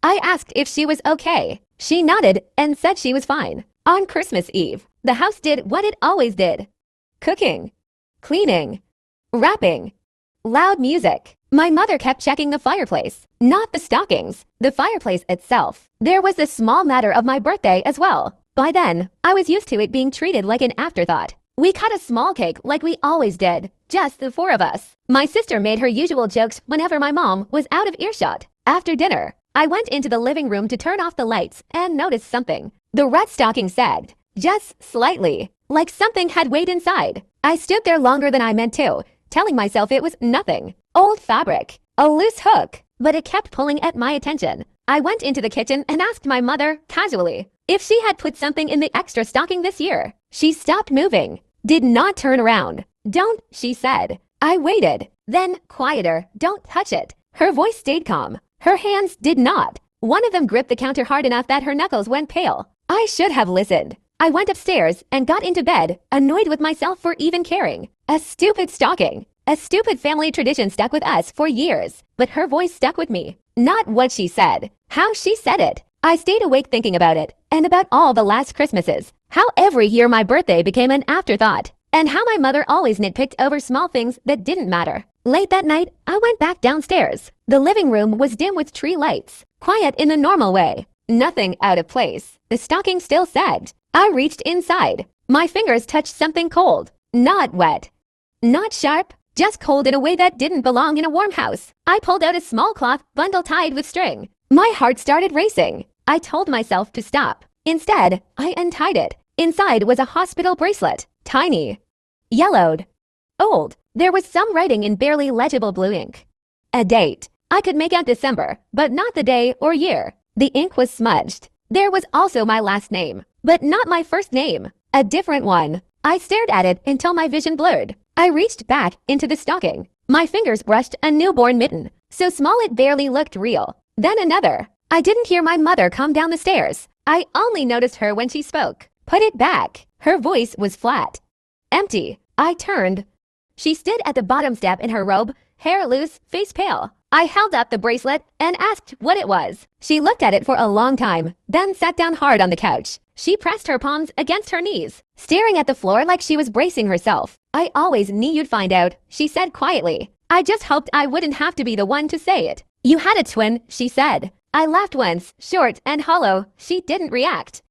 I asked if she was okay. She nodded and said she was fine. On Christmas Eve, the house did what it always did. Cooking, cleaning, wrapping, loud music. My mother kept checking the fireplace, not the stockings, the fireplace itself. There was the small matter of my birthday as well. By then, I was used to it being treated like an afterthought. We cut a small cake like we always did, just the four of us. My sister made her usual jokes whenever my mom was out of earshot. After dinner, I went into the living room to turn off the lights and noticed something. The red stocking sagged, just slightly, like something had weighed inside. I stood there longer than I meant to, telling myself it was nothing. Old fabric, a loose hook, but it kept pulling at my attention. I went into the kitchen and asked my mother, casually, if she had put something in the extra stocking this year. She stopped moving, did not turn around. Don't, she said. I waited. Then, quieter, don't touch it. Her voice stayed calm. Her hands did not. One of them gripped the counter hard enough that her knuckles went pale. I should have listened. I went upstairs and got into bed, annoyed with myself for even caring. A stupid stocking. A stupid family tradition stuck with us for years. But her voice stuck with me. Not what she said. How she said it. I stayed awake thinking about it, and about all the last Christmases. How every year my birthday became an afterthought. And how my mother always nitpicked over small things that didn't matter. Late that night, I went back downstairs. The living room was dim with tree lights. Quiet in the normal way. Nothing out of place. The stocking still sagged. I reached inside. My fingers touched something cold. Not wet. Not sharp. Just cold in a way that didn't belong in a warm house. I pulled out a small cloth bundle tied with string. My heart started racing. I told myself to stop. Instead, I untied it. Inside was a hospital bracelet. Tiny. Yellowed. Old. There was some writing in barely legible blue ink. A date. I could make out December, but not the day or year. The ink was smudged. There was also my last name, but not my first name. A different one. I stared at it until my vision blurred. I reached back into the stocking. My fingers brushed a newborn mitten, so small it barely looked real. Then another. I didn't hear my mother come down the stairs. I only noticed her when she spoke. Put it back. Her voice was flat. Empty. I turned. She stood at the bottom step in her robe, hair loose, face pale. I held up the bracelet and asked what it was. She looked at it for a long time, then sat down hard on the couch. She pressed her palms against her knees, staring at the floor like she was bracing herself. I always knew you'd find out, she said quietly. I just hoped I wouldn't have to be the one to say it. You had a twin, she said. I laughed once, short and hollow. She didn't react.